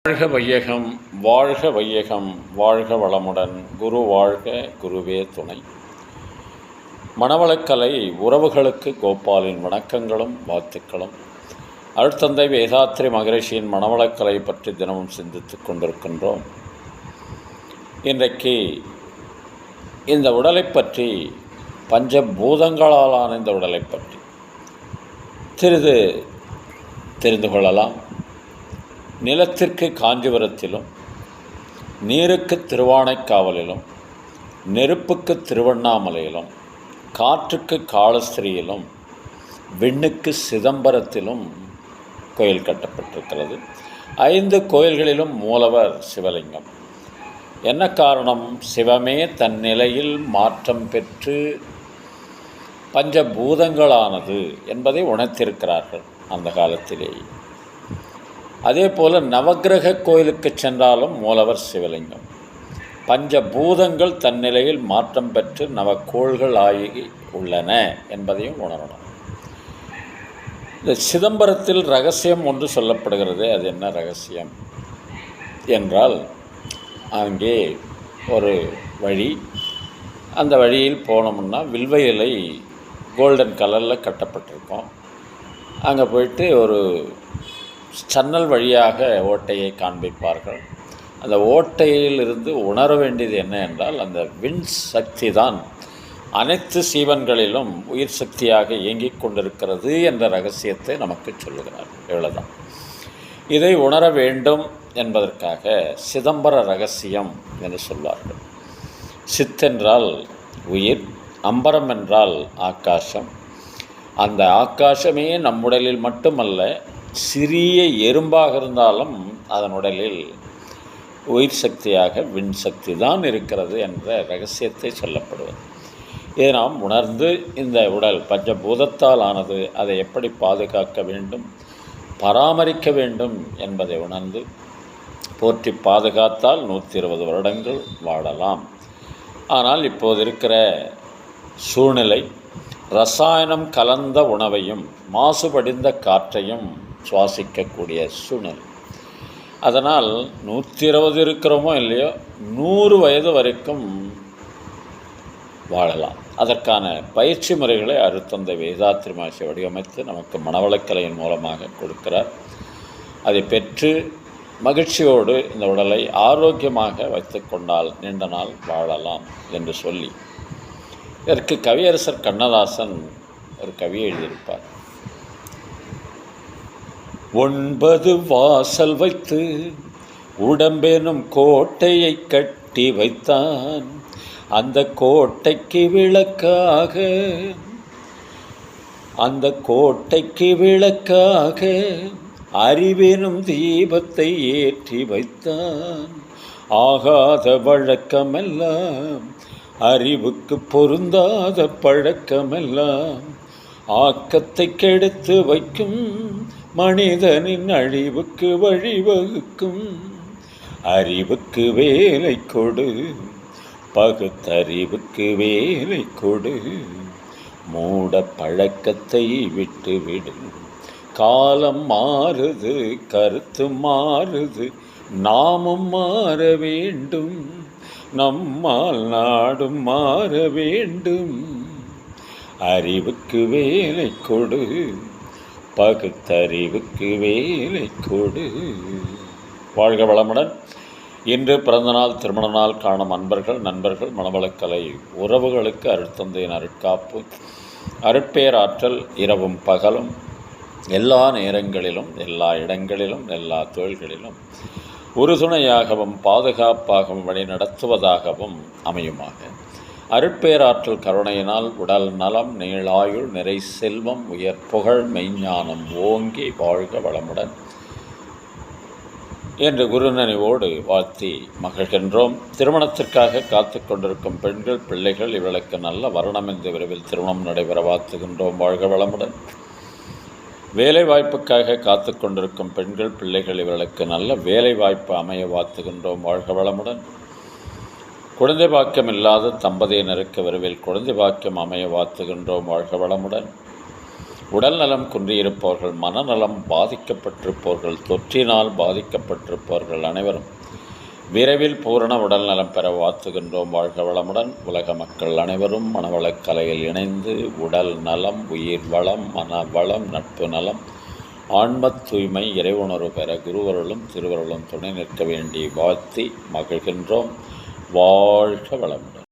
வாழ்க வையகம், வாழ்க வையகம், வாழ்க வளமுடன். குரு வாழ்க, குருவே துணை. மணவளக்கலை உறவுகளுக்கு கோபாலின் வணக்கங்களும் வாழ்த்துக்களும். அருட்தந்தை வேதாத்ரி மகரிஷியின் மணவளக்கலை பற்றி தினமும் சிந்தித்து கொண்டிருக்கின்றோம். இன்றைக்கு இந்த உடலை பற்றி, பஞ்சபூதங்களாலான இந்த உடலை பற்றி சிறிது தெரிந்து கொள்ளலாம். நிலத்திற்கு காஞ்சிபுரத்திலும், நீருக்கு திருவானைக்காவலிலும், நெருப்புக்கு திருவண்ணாமலையிலும், காற்றுக்கு காளஸ்திரியிலும், விண்ணுக்கு சிதம்பரத்திலும் கோயில் கட்டப்பட்டிருக்கிறது. 5 கோயில்களிலும் மூலவர் சிவலிங்கம். என்ன காரணம்? சிவமே தன் நிலையில் மாற்றம் பெற்று பஞ்சபூதங்களானது என்பதை உணர்த்திருக்கிறார்கள் அந்த காலத்திலேயே. அதே போல் நவக்கிரக கோயிலுக்கு சென்றாலும் மூலவர் சிவலிங்கம். பஞ்சபூதங்கள் தன் நிலையில் மாற்றம் பெற்று நவக்கோள்கள் ஆகி உள்ளன என்பதையும் உணரணும். இந்த சிதம்பரத்தில் ரகசியம் ஒன்று சொல்லப்படுகிறது. அது என்ன ரகசியம் என்றால், அங்கே ஒரு வழி, அந்த வழியில் போனோம்னா வில்வ இலை கோல்டன் கலரில் கட்டப்பட்டிருக்கோம். அங்கே போயிட்டு ஒரு சன்னல் வழியாக ஓட்டையை காண்பிப்பார்கள். அந்த ஓட்டையிலிருந்து உணர வேண்டியது என்ன என்றால், அந்த விண் சக்தி தான் அனைத்து சீவன்களிலும் உயிர் சக்தியாக இயங்கிக் கொண்டிருக்கிறது என்ற ரகசியத்தை நமக்கு சொல்லுகிறார். இவ்வளவுதான். இதை உணர வேண்டும் என்பதற்காக சிதம்பர ரகசியம் என்று சொல்வார்கள். சித்தென்றால் உயிர், அம்பரம் என்றால் ஆகாசம். அந்த ஆகாசமே நம் உடலில் மட்டுமல்ல, சிறிய எறும்பாக இருந்தாலும் அதன் உடலில் உயிர் சக்தியாக விண் சக்தி தான் இருக்கிறது என்ற ரகசியத்தை சொல்லப்படுவது. இதை நாம் உணர்ந்து, இந்த உடல் பஞ்சபூதத்தால் ஆனது, அதை எப்படி பாதுகாக்க வேண்டும், பராமரிக்க வேண்டும் என்பதை உணர்ந்து போற்றி பாதுகாத்தால் 120 வருடங்கள் வாழலாம். ஆனால் இப்போது இருக்கிற சூழ்நிலை ரசாயனம் கலந்த உணவையும் மாசுபடிந்த காற்றையும் சுவாசிக்கக்கூடிய சூழ்நிலை. அதனால் 120 இருக்கிறோமோ இல்லையோ 100 வயது வரைக்கும் வாழலாம். அதற்கான பயிற்சி முறைகளை அருட்தந்தை வேதாத்ரி மகரிஷி வடிவமைத்து நமக்கு மணவளக்கலையின் மூலமாக கொடுக்கிறார். அதை பெற்று மகிழ்ச்சியோடு இந்த உடலை ஆரோக்கியமாக வைத்து கொண்டால் நீண்ட நாள் வாழலாம் என்று சொல்லி, இதற்கு கவியரசர் கண்ணதாசன் ஒரு கவி எழுதியிருப்பார். 9 வாசல் வைத்து உடம்பெனும் கோட்டையை கட்டி வைத்தான், அந்த கோட்டைக்கு விளக்காக, அந்த கோட்டைக்கு விளக்காக அறிவெனும் தீபத்தை ஏற்றி வைத்தான். ஆகாத வழக்கமெல்லாம், அறிவுக்கு பொருந்தாத பழக்கமெல்லாம், ஆக்கத்தை கெடுத்து வைக்கும் மனிதனின் அழிவுக்கு வழிவகுக்கும். அறிவுக்கு வேலை கொடு, பகுத்தறிவுக்கு வேலை கொடு, மூட பழக்கத்தை விட்டுவிடு. காலம் மாறுது, கருத்து மாறுது, நாமும் மாற வேண்டும், நம்மால் நாடும் மாற வேண்டும். அறிவுக்கு வேலை கொடு, பகுத்தறிவுக்கு வேலை கொடு. வாழ்க வளமுடன். இன்று பிறந்தநாள், திருமண நாள் காணும் அன்பர்கள், நண்பர்கள், மணவளக்கலை உறவுகளுக்கு அருட்தந்தையின் அருட்காப்பு, அருட்பேராற்றல் இரவும் பகலும், எல்லா நேரங்களிலும், எல்லா இடங்களிலும், எல்லா தொழில்களிலும் உறுதுணையாகவும் பாதுகாப்பாகவும் வழி நடத்துவதாகவும் அமையுமாக. அருட்பேராற்றல் கருணையினால் உடல் நலம், நீளாயுள், நிறை செல்வம், உயர் புகழ், மெய்ஞானம் ஓங்கி வாழ்க வளமுடன் என்று குருநினைவோடு வாழ்த்தி மகிழ்கின்றோம். திருமணத்திற்காக காத்து கொண்டிருக்கும் பெண்கள், பிள்ளைகள், இவர்களுக்கு நல்ல வருணம் இந்த விரைவில் திருமணம் நடைபெற வாழ்த்துகின்றோம். வாழ்க வளமுடன். வேலை வாய்ப்புக்காக காத்து கொண்டிருக்கும் பெண்கள், பிள்ளைகள், இவர்களுக்கு நல்ல வேலை வாய்ப்பு அமைய வாழ்த்துகின்றோம். வாழ்க வளமுடன். குழந்தை பாக்கியம் இல்லாத தம்பதியினருக்கு விரைவில் குழந்தை பாக்கியம் அமைய வாழ்த்துகின்றோம். வாழ்க வளமுடன். உடல் நலம் குன்றியிருப்பவர்கள், மனநலம் பாதிக்கப்பட்டிருப்பவர்கள், தொற்றினால் பாதிக்கப்பட்டிருப்பவர்கள் அனைவரும் விரைவில் பூரண உடல் நலம் பெற வாழ்த்துகின்றோம். வாழ்க வளமுடன். உலக மக்கள் அனைவரும் மனவளக்கலையில் இணைந்து உடல் நலம், உயிர் வளம், மன வளம், நட்பு நலம், ஆன்மத் தூய்மை, இறைவுணர்வு பெற குருவருளும் திருவருளும் துணை நிற்க வேண்டி வாழ்த்தி மகிழ்கின்றோம். வாழ்க வளமுடன்.